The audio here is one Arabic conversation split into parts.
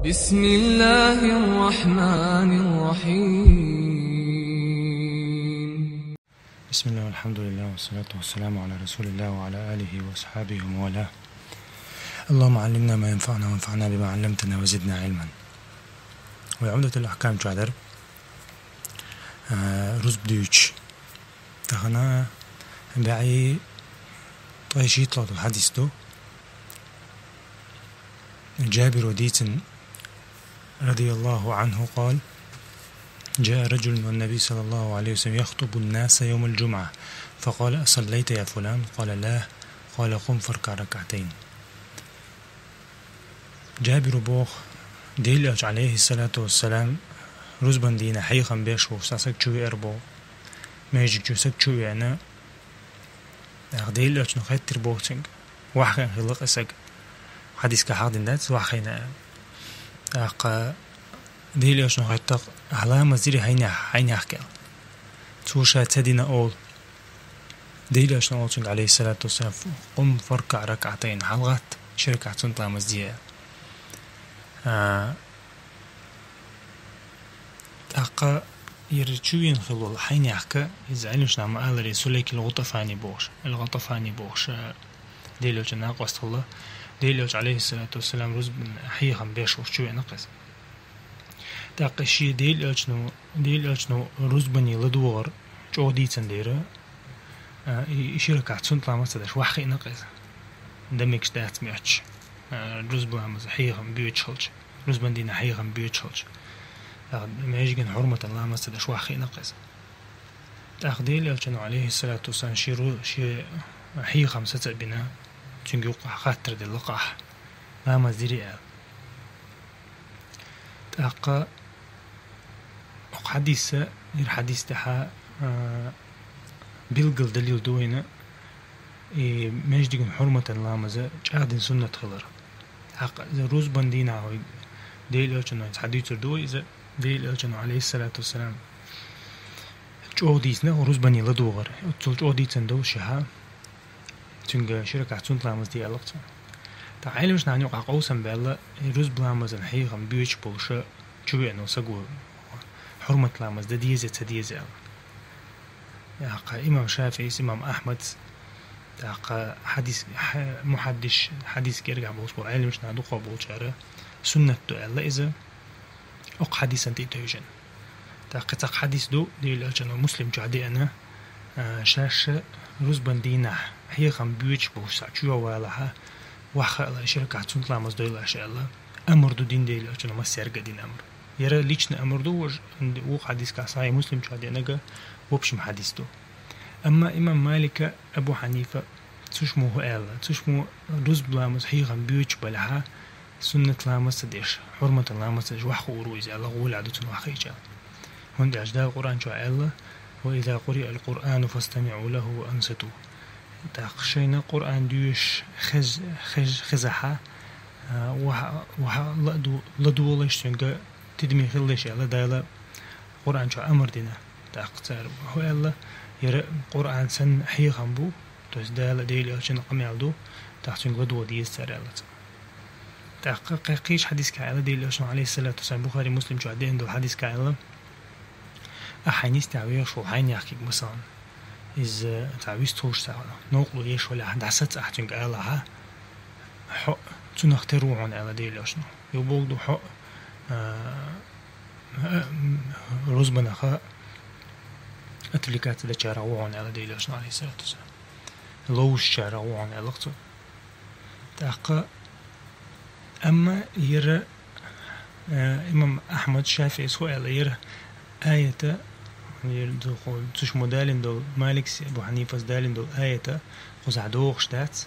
بسم الله الرحمن الرحيم. بسم الله والحمد لله والصلاة والسلام على رسول الله وعلى آله وأصحابه ومن والاه. اللهم علمنا ما ينفعنا وانفعنا بما علمتنا وزدنا علما. وعمدة الأحكام تعذر رزب ديوش تخنا بعي طيشي طلعت الحديث دو جابر وديتن رضي الله عنه قال: جاء رجل من النبي صلى الله عليه وسلم يخطب الناس يوم الجمعة فقال: أصليت يا فلان؟ قال: لا. قال: قم فاركع ركعتين. جابر بوخ ديلج عليه الصلاة والسلام رزبان دينا حيخا بيشو ساسك شوي أربو ميجيك جوسك شوي أنا ديلج نخيط تربوتنج وحكا خلق أسك حديث كحاد الناس وحكينا ديلج نخيط على مزيري هيني أحكي توشا تدينا أول ديلج نخيط عليه الصلاة والسلام قم فاركع ركعتين حلغات شركة تنطلع مزدية أقا يرجوين خلول حين يحكى يزعلوش نعم أهل رسولك الغطفاني بوش ديلوج ناقص الله ديلوج عليه الصلاة والسلام رزب حيخا بيشوش شوي نقص تاقا شي ديلوج نو رزبني لدوغر جو ديتن ديرا يشيرك عتسون طلع مصدش وحقي نقص دمكش دات ميعش رزب همز حيخا بيوتشلج رزبن دينا حيخا بيوتشلج ما يجيكن حرمة الله مسد شواخي نقص تأخديل يلجنو عليه الصلاة والسلام شي حي خمسة بنا تنجو خاطر دي اللقاح ما مزيري تأقى حديث الحديث تحا بيلقل دليل دوينة ما يجيكن حرمة الله مزا جاهدين سنة خلر تأقى إذا روز بندينا ديل يلجنو حديث دوي إذا ديل الجنو عليه الصلاة والسلام جو ديسنا وروز بني لدوغر تل جو ديسن دو شها تنجا شركة تنطلع مزدي ألقتا تعالي مش نعني وقع قوسا بألا روز بلامزن حيغم بيوش بولشا جوي أنو سقو حرمة لامز دا ديزة تديزة ياقا إمام شافعي إمام أحمد ياقا حديث محدش حديث كيرجع بوسبو عالي مش نعدو قابو شارة سنة دو ألا إذا أق حديث أنتي تهجن تاقتق حديث دو ديل أجن ومسلم جعدي أنا شاش رزبان دينا هي خم بيوش بوسع جوا والها وحا الله شركة تنطلع مصدويل أشياء الله أمر دو دين ديل أجن ما سيرقى دين أمر يرى ليشنا أمر دو وق حديث كاساي مسلم جعدي أنا وبشم حديث دو أما إمام مالك أبو حنيفة تشمو هؤلاء تشمو رزب لامز هي خم بيوش بلها سنة لامس ديش حرمة لامس ديش وحق ورويز الله غول عدوتن وحقيجا هند أجداء القرآن شاء الله وإذا قرئ القرآن فاستمعوا له وأنصتوا تاقشينا القرآن ديش خزحة وحا لدو ليش تنقى تدمي خليش الله دايلا القرآن شاء أمر دينا تاقتار هو الله يرى القرآن سن حي خنبو تس دايلا ديلي أجن قمي دو تاقشن لدو ديز سار الله تحقيقيش حديث كعيلة دي اللي عليه الصلاة والسلام بخاري مسلم جو عدين دو حديث كعيلة أحينيس تعوير شو حين يحكي مثلا إذا تعويز توش ساعة نقلو يش ولا حد حسد أحجن كعيلة ها حق تنختارو عن عيلة دي اللي شنو يبوك دو حق رزبنا خاء أتلقات اللي شارعو عن عيلة دي اللي عليه الصلاة والسلام لوش شارعو عن عيلته تحقق أما يرى إمام أحمد شافعي سؤال يرى آية يردو تشمو دالين دول مالك أبو حنيفة دالين دول آية خزعدوغ شتات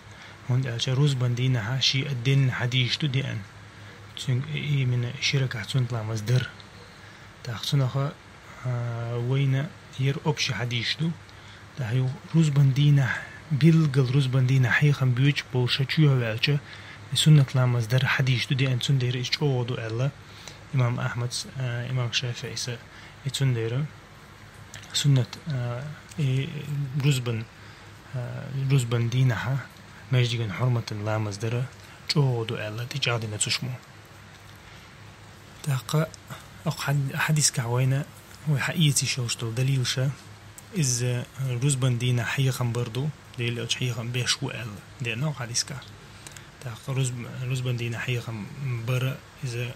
هند أجا روز بندينها شي الدين حديش تو ديان إيه من شركة تنطلع مصدر تاخصنها وين ير أبشي حديش دو تاهيو روز بندينه بيلقل روز بندينه حيخم بيوش بوشا تشوها والجا سنة لامز در حديث دو دي أنتون دير إيش أودو ألا إمام أحمد إمام شافعي إتون دير سنة رزبن دينها ما يجيكن حرمة لامز در أودو ألا تجادنا تشمو تاقا حديث كعوينا وحقيقتي شوشتل دليل شا إذا رزبان دينا حيخم برضو ديل أوش حيخم بيشو أل دي نوع حديث كا تاقا رزبان دينا حيخم برا إذا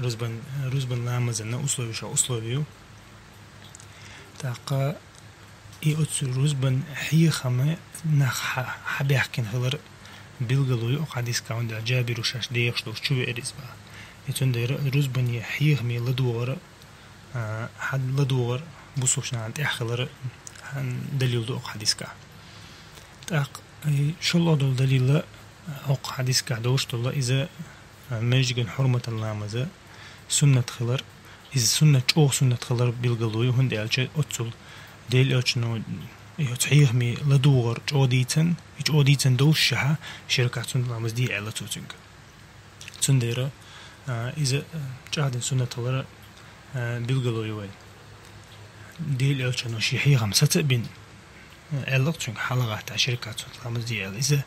رزبان لامزنا أصلوبي شا أصلوبيو تاقا أوتس رزبان حيخم نخ حبيحكين خلر بيلغلوي حديث كا وند جابر وشاش ديخشتو شو إرزبا يتون دير رزبان يحيخمي لدور حد لدور بوسوشنا عند إحخلر دليل دو حديث كا تاق شو الله دو دليل أوق حديث كا دوش طلع إذا ماجيجن حرمة اللامزة سنة خلر إذا سنة خلر بيلغلوي هند ألشة أتصل ديل ألشنو يتحيخمي لدور جوديتن دوش شها شركة سنة اللامز دي على توتنج سنديرة إذا جاهدين سنة خلر بيلغلوي وين ديل ألشنو شيحي خمسة بين ألق حلقة تاع شركة سنة اللامز دي على إذا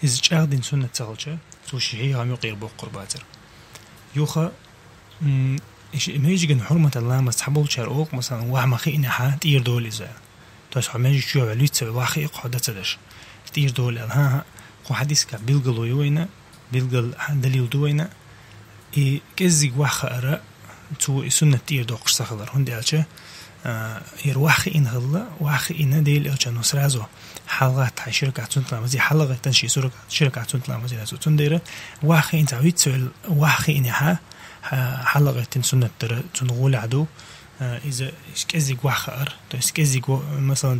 جاهدين سنة خلر سو شيحي هم يقير بوقر باتر يوخا ما يجي حرمة اللامز حبول شرقوق مثلا وهم خينا حات ير دول إذا تاش حماجي شو عليت واخي قعدة تدش تير دول ها قو حديث كا بيلغلو يوينا بيلغل دليل دوينا كزيق واخا أرى تو سنة تير دوقش سخلر هندي ألشة ير واخي إن غلا واخي إن ديل ألشة نصرازو حلقات هاي شركة سنة لامزي حلقة تنشي شركة سنة لامزي لازو تندير واخي إن تعويت سؤال واخي إنها حلقة سنة ترى تنقول عدو إذا كزيق واخر تو كزيق مثلا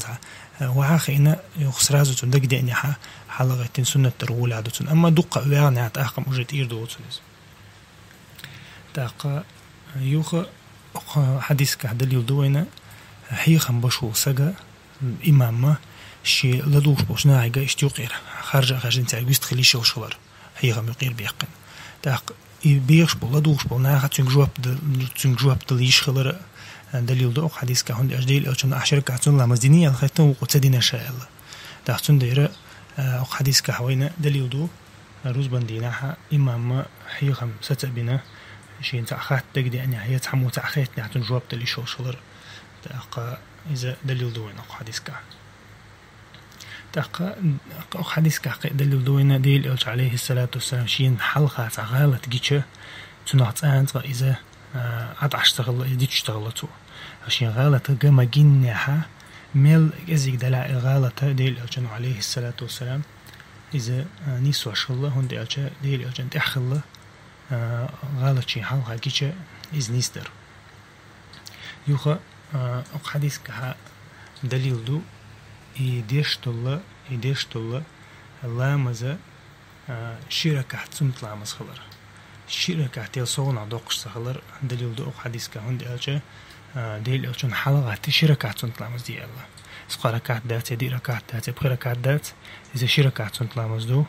واخي إن يخسرازو تندق دي إنها حلقة سنة ترقول عدو أما دقة ويعني عتاقم وجد إيردو وتنز تاقا يوخ حديث كهدليل دوينا حيخم بشو سجا إمام شي لدوش بوشنا عيقا اشتيوقير خارج انت عيقوست خليش وشغلر حيخم يقير بيقن تاق بيخش بولا دوش بونا تنجواب دليش خلر دليل دو حديث كهون أجديل أجن أحشر كهتون لامزدينية الخيطان وقتدينا شاء الله تاقتون ديرا حديث كهوينا دليل دو روز بنديناها إمام حيخم ستبنا شيء تأخذت تجدي أن هي تحمو تأخذت نحن جواب دليش وشغلر تاق إذا دليل دوينا حديث كه تاق حديث كه دليل دوينا ديل أوج عليه الصلاة والسلام شين حلقة غالة جيتش تنعت أنت إذا عاد أشتغل إذا تشتغلتو عشان غالة جمع جنها مل إزيك دلع غالة ديل أوج عليه الصلاة والسلام إذا نيسوا شغله هند أوج ديل أوج تأخله غالة شين حلقة جيتش إز نيستر يوخا حديث كه دليل دو يديش طلّ لامزة شركة سمت لامز خلر شركة تيصون عدوقش سخلر دليل دو حديث كهون ديالجة ديل أوجن حلقة شركة سمت لامز دي الله سقاركات دات دي ركات دات بخيركات دات إذا شركة سمت لامز دو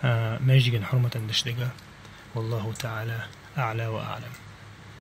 ما يجيجن حرمة دشدقة والله تعالى أعلى وأعلم